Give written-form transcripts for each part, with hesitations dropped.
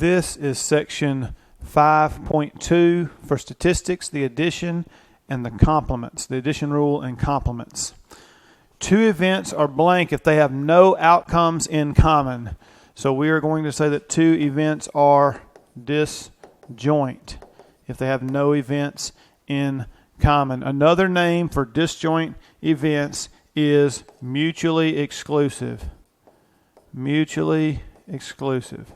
This is section 5.2 for statistics, the addition and the complements, the addition rule and complements. Two events are blank if they have no outcomes in common. So we are going to say that two events are disjoint if they have no events in common. Another name for disjoint events is mutually exclusive. Mutually exclusive.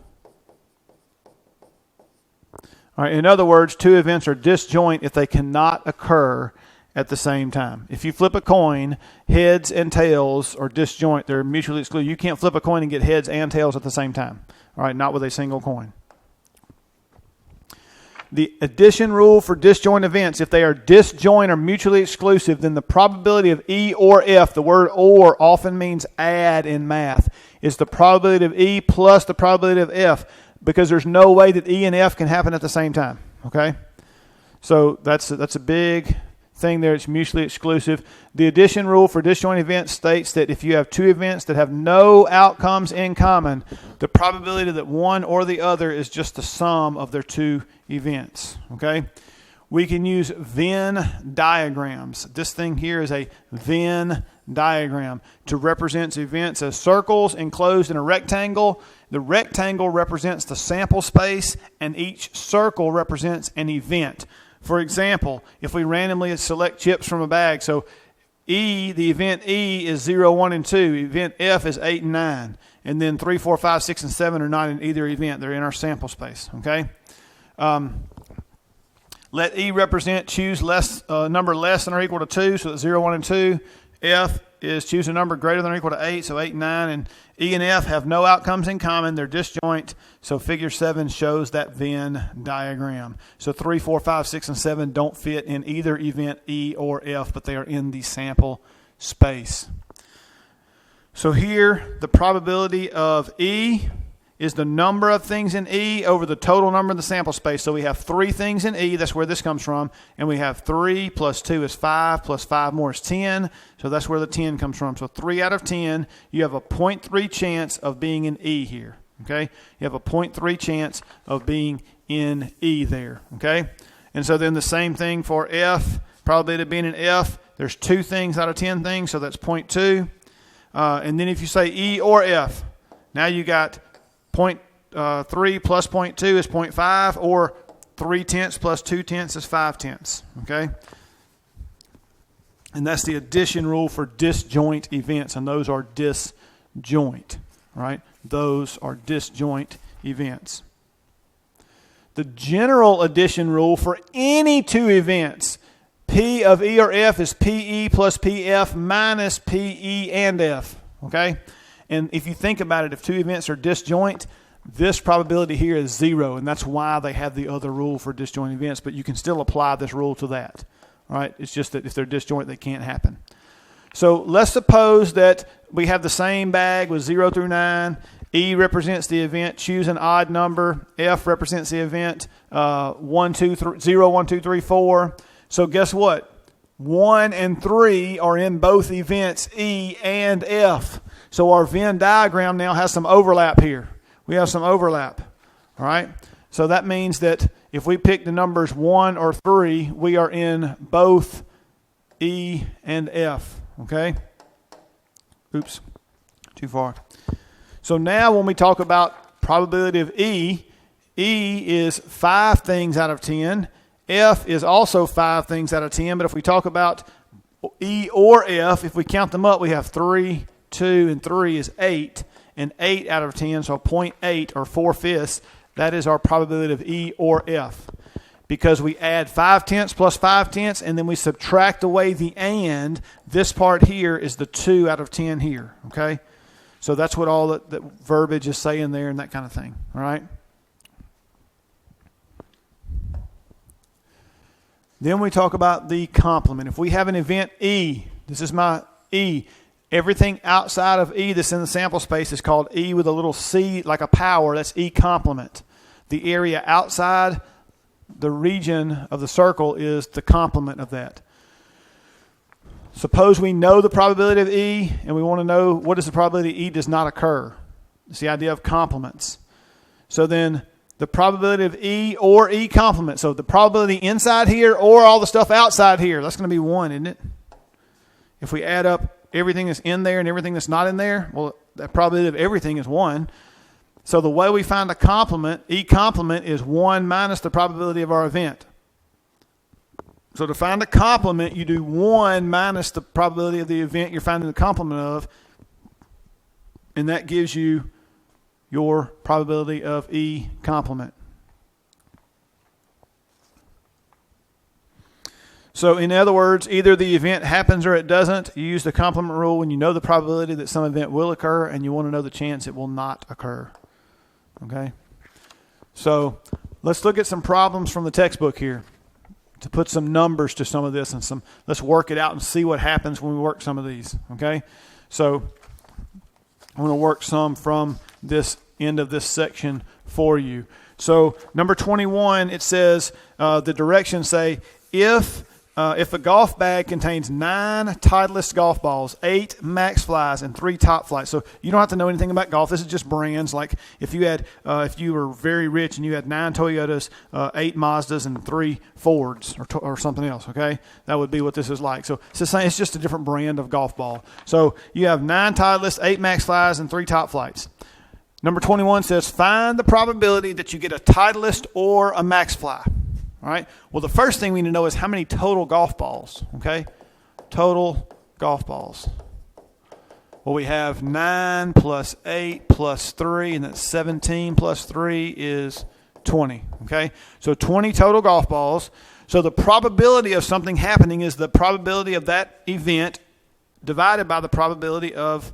All right, in other words, two events are disjoint if they cannot occur at the same time. If you flip a coin, heads and tails are disjoint. They're mutually exclusive. You can't flip a coin and get heads and tails at the same time. All right, not with a single coin. The addition rule for disjoint events, if they are disjoint or mutually exclusive, then the probability of E or F, the word or often means add in math, is the probability of E plus the probability of F, because there's no way that E and F can happen at the same time, okay? So that's a big thing there. It's mutually exclusive. The addition rule for disjoint events states that if you have two events that have no outcomes in common, the probability that one or the other is just the sum of their two events, okay? We can use Venn diagrams. This thing here is a Venn diagram to represent events as circles enclosed in a rectangle. The rectangle represents the sample space, and each circle represents an event. For example, if we randomly select chips from a bag, so E, the event E is 0, 1, and 2. Event F is 8 and 9. And then 3, 4, 5, 6, and 7 are not in either event. They're in our sample space, okay? Let E represent choose number less than or equal to 2, so that's 0, 1, and 2. F is choose a number greater than or equal to 8, so 8 and 9. And E and F have no outcomes in common. They're disjoint. So figure 7 shows that Venn diagram. So 3, 4, 5, 6, and 7 don't fit in either event E or F, but they are in the sample space. So here, the probability of E is the number of things in E over the total number in the sample space. So we have 3 things in E. That's where this comes from. And we have 3 plus 2 is 5 plus 5 more is 10. So that's where the 10 comes from. So 3 out of 10, you have a 0.3 chance of being in E here. Okay? You have a 0.3 chance of being in E there. Okay? And so then the same thing for F. Probability of being in F, there's 2 things out of 10 things, so that's 0.2. And then if you say E or F, now you got 0.3 plus 0.2 is 0.5, or 3/10 plus 2/10 is 5/10. Okay? And that's the addition rule for disjoint events, and those are disjoint. Right? Those are disjoint events. The general addition rule for any two events, P of E or F, is PE plus PF minus PE and F. Okay? And if you think about it, if two events are disjoint, this probability here is 0, and that's why they have the other rule for disjoint events, but you can still apply this rule to that. Right? It's just that if they're disjoint, they can't happen. So let's suppose that we have the same bag with 0 through 9. E represents the event. Choose an odd number. F represents the event. 1, 2, 3, 0, 1, 2, 3, 4. So guess what? 1 and 3 are in both events, E and F. So our Venn diagram now has some overlap here. We have some overlap. All right? So that means that if we pick the numbers 1 or 3, we are in both E and F. Okay? Oops. Too far. So now when we talk about probability of E, E is 5 things out of 10. F is also 5 things out of 10. But if we talk about E or F, if we count them up, we have 3, 2, and 3 is 8. And 8 out of 10, so 0.8 or 4/5, that is our probability of E or F. Because we add 5/10 plus 5/10, and then we subtract away the and. This part here is the 2 out of 10 here, okay? So that's what all that verbiage is saying there and that kind of thing, all right? Then we talk about the complement. If we have an event E, this is my E. Everything outside of E that's in the sample space is called E with a little C, like a power. That's E complement. The area outside the region of the circle is the complement of that. Suppose we know the probability of E, and we want to know what is the probability E does not occur. It's the idea of complements. So then the probability of E or E complement. So the probability inside here or all the stuff outside here, that's going to be 1, isn't it? If we add up everything that's in there and everything that's not in there, well, the probability of everything is 1. So the way we find a complement, E complement, is 1 minus the probability of our event. So to find a complement, you do 1 minus the probability of the event you're finding the complement of, and that gives you your probability of E complement. So in other words, either the event happens or it doesn't. You use the complement rule when you know the probability that some event will occur and you want to know the chance it will not occur. Okay? So let's look at some problems from the textbook here to put some numbers to some of this and let's work it out and see what happens when we work some of these. Okay? So I'm going to work some from this end of this section for you. So number 21, it says the directions say if a golf bag contains 9 Titleist golf balls, 8 Max Flies, and 3 Top Flights. So you don't have to know anything about golf. This is just brands. Like if you were very rich and you had 9 Toyotas, 8 Mazdas, and 3 Fords or something else, okay? That would be what this is like. So it's just a different brand of golf ball. So you have 9 Titleist, 8 Max Flies, and 3 Top Flights. Number 21 says find the probability that you get a Titleist or a Max Fly. All right. Well, the first thing we need to know is how many total golf balls. Okay. Total golf balls. Well, we have 9 plus 8 plus 3, and that's 17 plus 3 is 20. Okay. So 20 total golf balls. So the probability of something happening is the probability of that event divided by the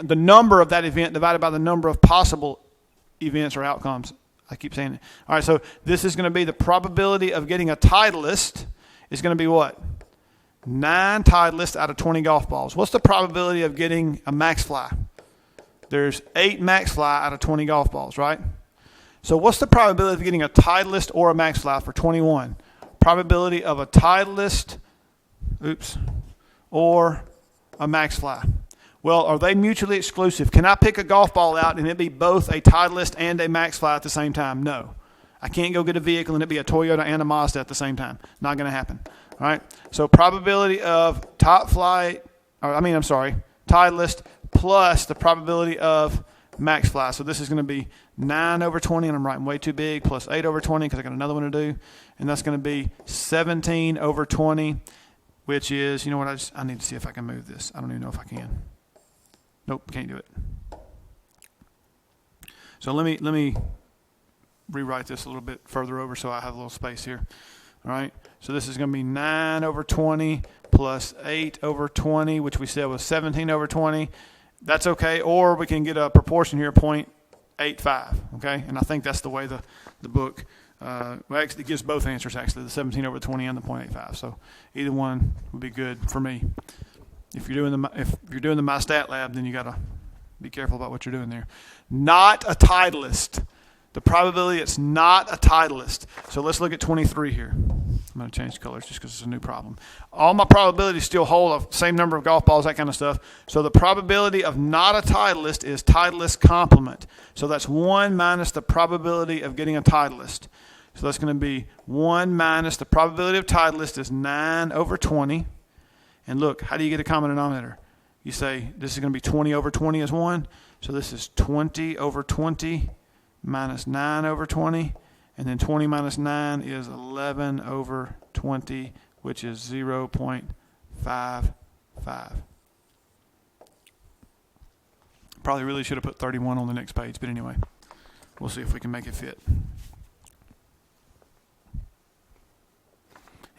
the number of that event divided by the number of possible events or outcomes. I keep saying it. All right, so this is going to be the probability of getting a Titleist is going to be what? 9 Titleists out of 20 golf balls. What's the probability of getting a Max Fly? There's 8 Max Fly out of 20 golf balls, right? So what's the probability of getting a Titleist or a Max Fly for 21? Probability of a Titleist, or a Max Fly. Well, are they mutually exclusive? Can I pick a golf ball out and it be both a Titleist and a Max Fly at the same time? No. I can't go get a vehicle and it be a Toyota and a Mazda at the same time. Not going to happen. All right. So probability of Titleist plus the probability of Max Fly. So this is going to be 9 over 20, and I'm writing way too big, plus 8 over 20 because I got another one to do. And that's going to be 17 over 20, which is, you know what, I need to see if I can move this. I don't even know if I can. Nope, can't do it. So let me rewrite this a little bit further over so I have a little space here. All right, so this is going to be 9 over 20 plus 8 over 20, which we said was 17 over 20. That's okay, or we can get a proportion here, 0.85, okay? And I think that's the way the book, actually it gives both answers, actually, the 17 over 20 and the 0.85. So either one would be good for me. If you're doing the MyStatLab, then you got to be careful about what you're doing there. Not a Titleist. The probability it's not a Titleist. So let's look at 23 here. I'm going to change colors just because it's a new problem. All my probabilities still hold the same number of golf balls, that kind of stuff. So the probability of not a Titleist is Titleist complement. So that's 1 minus the probability of getting a Titleist. So that's going to be 1 minus the probability of Titleist is 9 over 20. And look, how do you get a common denominator? You say this is going to be 20 over 20 is 1. So this is 20 over 20 minus 9 over 20. And then 20 minus 9 is 11 over 20, which is 0.55. Probably really should have put 31 on the next page, but anyway, we'll see if we can make it fit.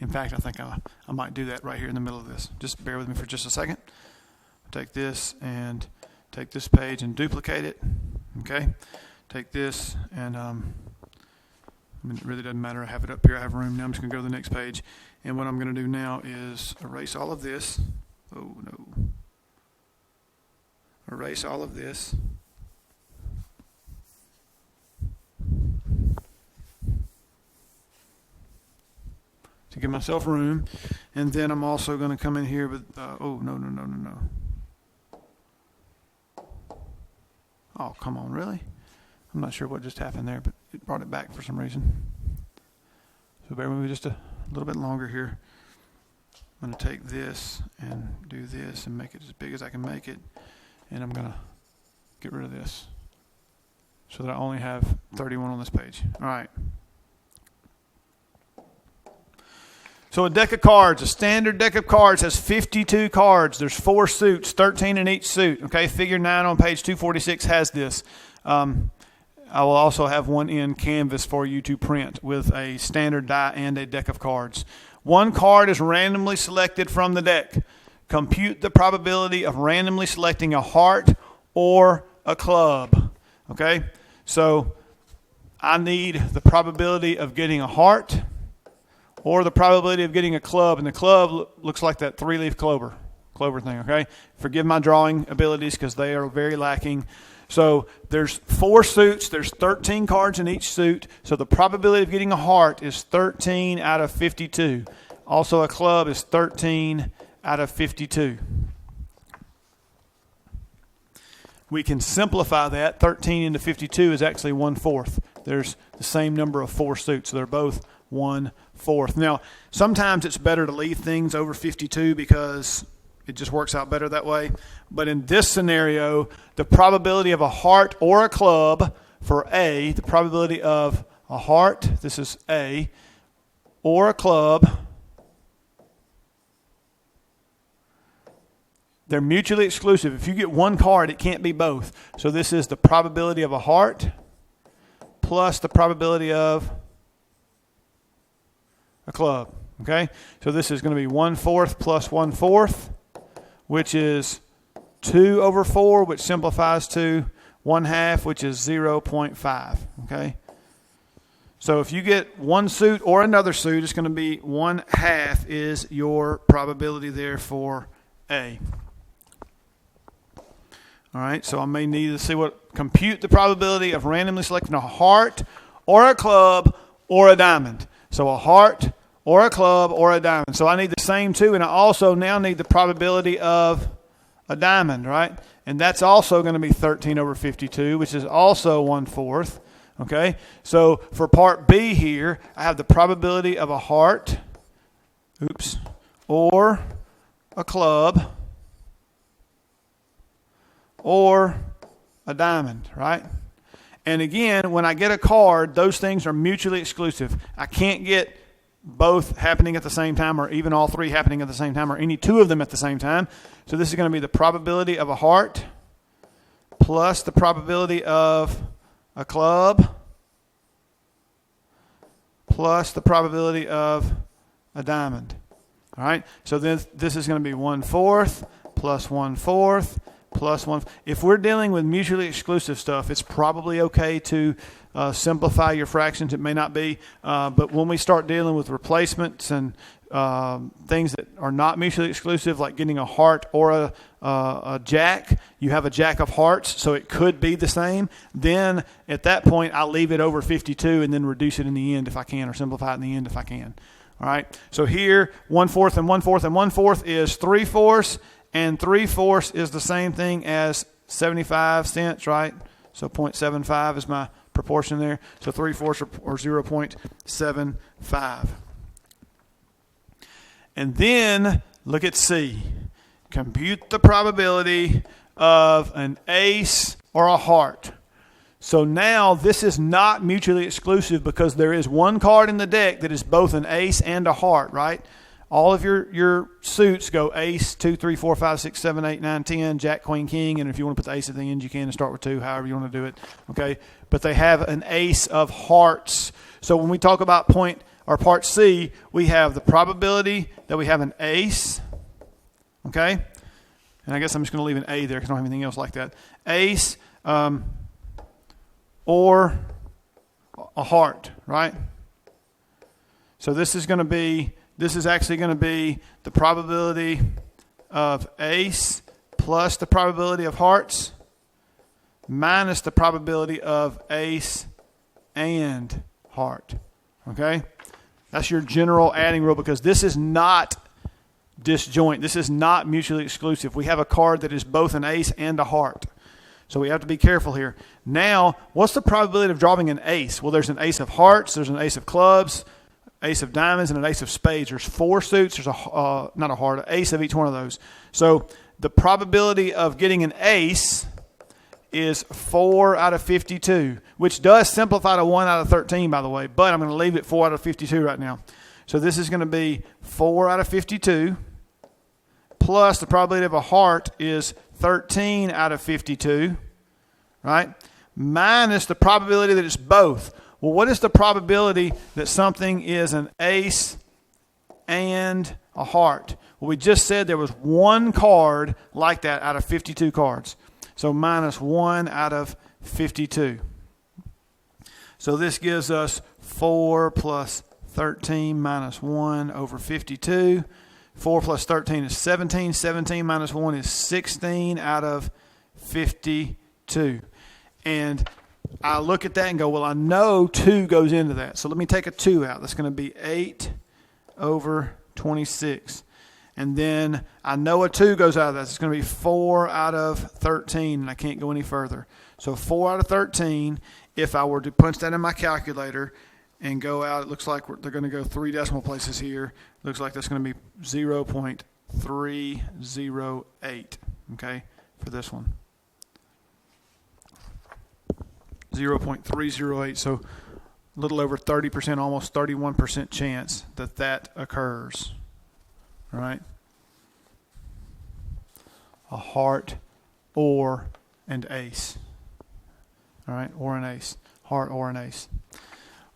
In fact, I think I might do that right here in the middle of this. Just bear with me for just a second. Take this and take this page and duplicate it. Okay? Take this and it really doesn't matter. I have it up here. I have room. Now I'm just going to go to the next page. And what I'm going to do now is erase all of this. Oh, no. Erase all of this. To give myself room. And then I'm also going to come in here with, no. Oh, come on, really? I'm not sure what just happened there, but it brought it back for some reason. So bear with me just a little bit longer here. I'm going to take this and do this and make it as big as I can make it. And I'm going to get rid of this so that I only have 31 on this page. All right. So a deck of cards, a standard deck of cards has 52 cards. There's 4 suits, 13 in each suit. Okay, figure 9 on page 246 has this. I will also have one in Canvas for you to print with a standard die and a deck of cards. One card is randomly selected from the deck. Compute the probability of randomly selecting a heart or a club. Okay, so I need the probability of getting a heart or the probability of getting a club. And the club looks like that 3-leaf clover thing, okay? Forgive my drawing abilities because they are very lacking. So there's 4 suits. There's 13 cards in each suit. So the probability of getting a heart is 13 out of 52. Also a club is 13 out of 52. We can simplify that. 13 into 52 is actually 1/4. There's the same number of 4 suits. So they're both 1/4. Now, sometimes it's better to leave things over 52 because it just works out better that way. But in this scenario, the probability of a heart or a club for A, the probability of a heart, this is A, or a club, they're mutually exclusive. If you get one card, it can't be both. So this is the probability of a heart plus the probability of a club. Okay? So this is going to be 1/4 plus 1/4, which is 2/4, which simplifies to 1/2, which is 0.5. Okay? So if you get one suit or another suit, it's going to be 1/2 is your probability there for A. All right, so I may need to see compute the probability of randomly selecting a heart or a club or a diamond. So a heart or a club or a diamond. So I need the same 2, and I also now need the probability of a diamond, right? And that's also going to be 13 over 52, which is also 1/4. Okay, so for part B here, I have the probability of a heart, or a club, or a diamond, right? And again, when I get a card, those things are mutually exclusive. I can't get both happening at the same time, or even all 3 happening at the same time, or any 2 of them at the same time. So this is going to be the probability of a heart plus the probability of a club plus the probability of a diamond. All right, so this is going to be 1/4 plus 1/4 plus 1. If we're dealing with mutually exclusive stuff, it's probably okay to simplify your fractions. It may not be, but when we start dealing with replacements and things that are not mutually exclusive, like getting a heart or a jack, you have a jack of hearts, so it could be the same. Then at that point, I'll leave it over 52 and then reduce it in the end if I can, or simplify it in the end if I can. All right, so here 1/4 and 1/4 and 1/4 is 3/4. And 3/4 is the same thing as 75 cents, right? So 0.75 is my proportion there. So 3/4 or 0.75. And then look at C. Compute the probability of an ace or a heart. So now this is not mutually exclusive because there is one card in the deck that is both an ace and a heart, right? All of your suits go ace, 2, 3, 4, 5, 6, 7, 8, 9, 10, jack, queen, king. And if you want to put the ace at the end, you can, and start with 2, however you want to do it. Okay, but they have an ace of hearts. So when we talk about part C, we have the probability that we have an ace. Okay, and I guess I'm just going to leave an A there because I don't have anything else like that. Ace or a heart, right? So this is actually going to be the probability of ace plus the probability of hearts minus the probability of ace and heart. Okay? That's your general adding rule because this is not disjoint. This is not mutually exclusive. We have a card that is both an ace and a heart. So we have to be careful here. Now, what's the probability of drawing an ace? Well, there's an ace of hearts, there's an ace of clubs, ace of diamonds, and an ace of spades. There's 4 suits. There's not a heart, an ace of each one of those. So the probability of getting an ace is 4 out of 52, which does simplify to 1 out of 13, by the way. But I'm going to leave it 4 out of 52 right now. So this is going to be 4 out of 52, plus the probability of a heart is 13 out of 52, right? Minus the probability that it's both. Well, what is the probability that something is an ace and a heart? Well, we just said there was 1 card like that out of 52 cards. So minus 1 out of 52. So this gives us 4 plus 13 minus 1 over 52. 4 plus 13 is 17. 17 minus 1 is 16 out of 52. And I look at that and go, well, I know 2 goes into that. So let me take a 2 out. That's going to be 8 over 26. And then I know a 2 goes out of that. It's going to be 4 out of 13, and I can't go any further. So 4 out of 13, if I were to punch that in my calculator and go out, it looks like they're going to go 3 decimal places here. It looks like that's going to be 0.308, okay, for this one. 0.308, so a little over 30%, almost 31% chance that that occurs. All right? A heart or an ace. All right? Or an ace. Heart or an ace.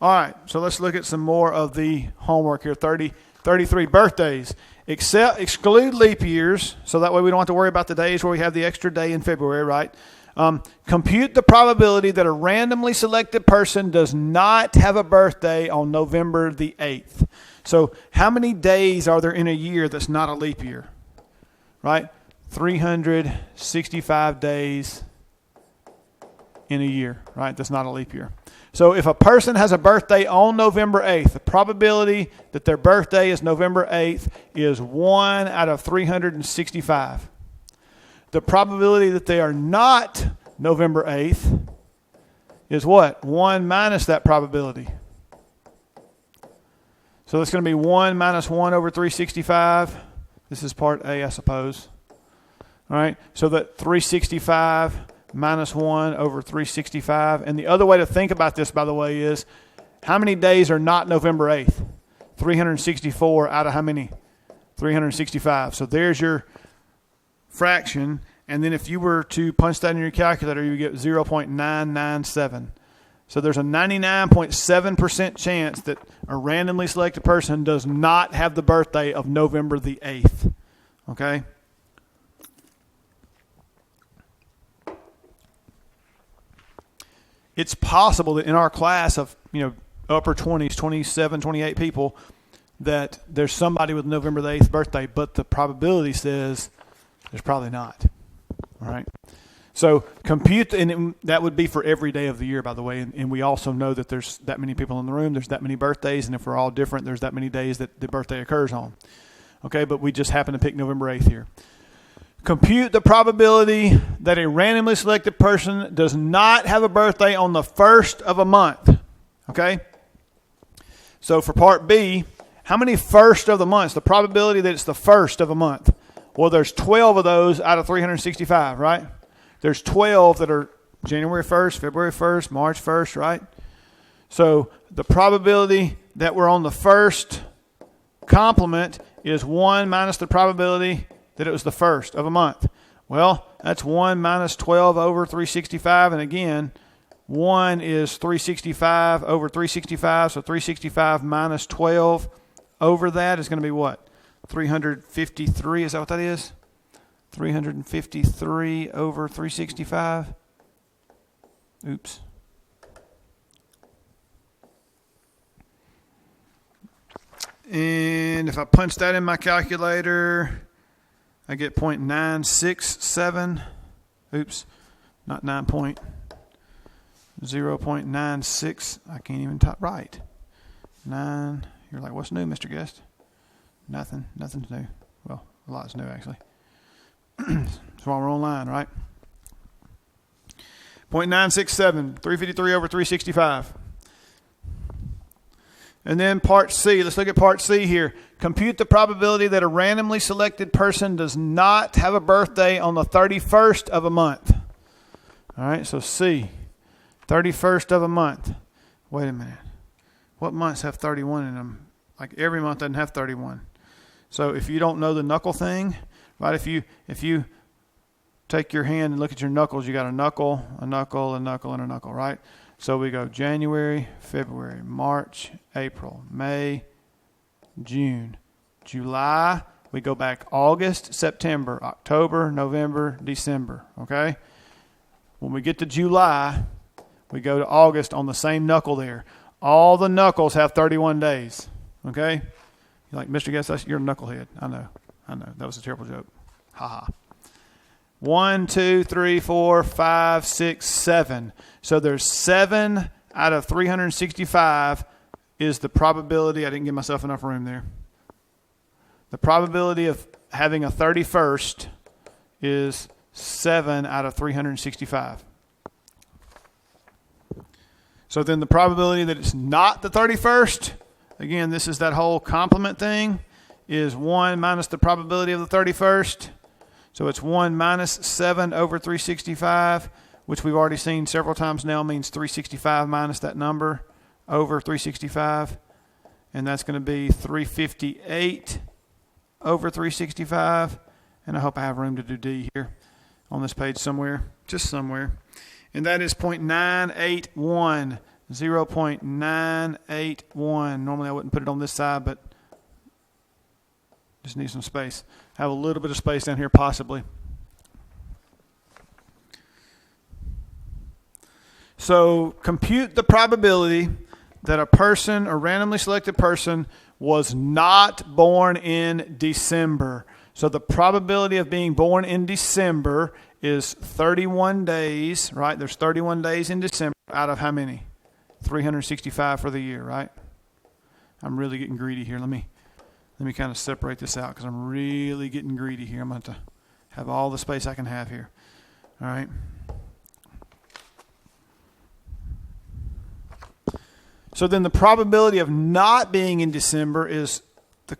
All right, so let's look at some more of the homework here. 33 birthdays. Exclude leap years, so that way we don't have to worry about the days where we have the extra day in February, right? Compute the probability that a randomly selected person does not have a birthday on November the 8th. So how many days are there in a year that's not a leap year? Right? 365 days in a year, right? That's not a leap year. So if a person has a birthday on November 8th, the probability that their birthday is November 8th is 1 out of 365. The probability that they are not November 8th is what? 1 minus that probability. So it's going to be 1 minus 1 over 365. This is part A, I suppose. All right, so that 365 minus 1 over 365. And the other way to think about this, by the way, is how many days are not November 8th? 364 out of how many? 365. So there's your fraction. And then if you were to punch that in your calculator, you would get 0.997. So there's a 99.7% chance that a randomly selected person does not have the birthday of November the 8th. Okay? It's possible that in our class of, upper 20s, 27, 28 people, that there's somebody with November the 8th birthday, but the probability says there's probably not. All right? So compute, and that would be for every day of the year, by the way, and we also know that there's that many people in the room, there's that many birthdays, and if we're all different, there's that many days that the birthday occurs on. Okay, but we just happen to pick November 8th here. Compute the probability that a randomly selected person does not have a birthday on the first of a month. Okay? So for part B, how many first of the months? The probability that it's the first of a month. Well, there's 12 of those out of 365, right? There's 12 that are January 1st, February 1st, March 1st, right? So the probability that we're on the first complement is 1 minus the probability that it was the first of a month. Well, that's 1 minus 12 over 365. And again, 1 is 365 over 365. So 365 minus 12 over that is going to be what? 353. Is that what that is? 353 over 365. Oops. And if I punch that in my calculator, I get 0.967. Oops, not 9 point. 0.96. I can't even type right. 9. You're like, what's new, Mr. Guest? Nothing. Nothing's new. Well, a lot's new, actually. That's why we're online, right? .967, 353 over 365. And then part C, let's look at part C here. Compute the probability that a randomly selected person does not have a birthday on the 31st of a month. All right, so C, 31st of a month. Wait a minute. What months have 31 in them? Like every month doesn't have 31. So if you don't know the knuckle thing, right, if you take your hand and look at your knuckles, you got a knuckle, a knuckle, a knuckle, and a knuckle, right? So we go January, February, March, April, May, June, July. We go back August, September, October, November, December, okay? When we get to July, we go to August on the same knuckle there. All the knuckles have 31 days, okay? You're like, Mr. Guest, you're a knucklehead. I know. That was a terrible joke. Ha ha. 1, 2, 3, 4, 5, 6, 7. So there's 7 out of 365 is the probability. I didn't give myself enough room there. The probability of having a 31st is 7 out of 365. So then the probability that it's not the 31st, again, this is that whole complement thing, is 1 minus the probability of the 31st. So it's 1 minus 7 over 365, which we've already seen several times now means 365 minus that number over 365. And that's going to be 358 over 365. And I hope I have room to do D here on this page somewhere, just somewhere. And that is 0.981, 0.981. Normally I wouldn't put it on this side, but just need some space. Have a little bit of space down here possibly. So compute the probability that a person, a randomly selected person, was not born in December. So the probability of being born in December is 31 days, right? There's 31 days in December out of how many? 365 for the year, right? I'm really getting greedy here. Let me kind of separate this out because I'm really getting greedy here. I'm going to have all the space I can have here. All right. So then the probability of not being in December is the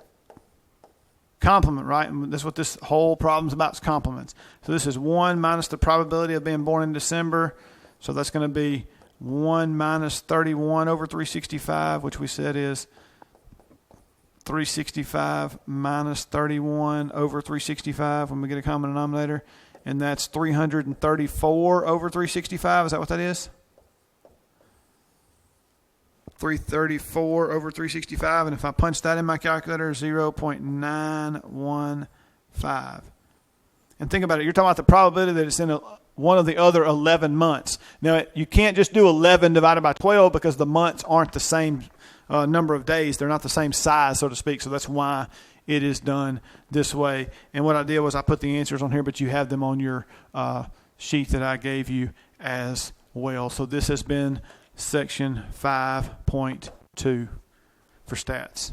complement, right? And that's what this whole problem's about, is complements. So this is 1 minus the probability of being born in December. So that's going to be 1 minus 31 over 365, which we said is 365 minus 31 over 365 when we get a common denominator. And that's 334 over 365. Is that what that is? 334 over 365. And if I punch that in my calculator, 0.915. And think about it. You're talking about the probability that it's in one of the other 11 months. Now, you can't just do 11 divided by 12 because the months aren't the same number of days. They're not the same size, so to speak. So that's why it is done this way. And what I did was I put the answers on here, but you have them on your sheet that I gave you as well. So this has been section 5.2 for stats.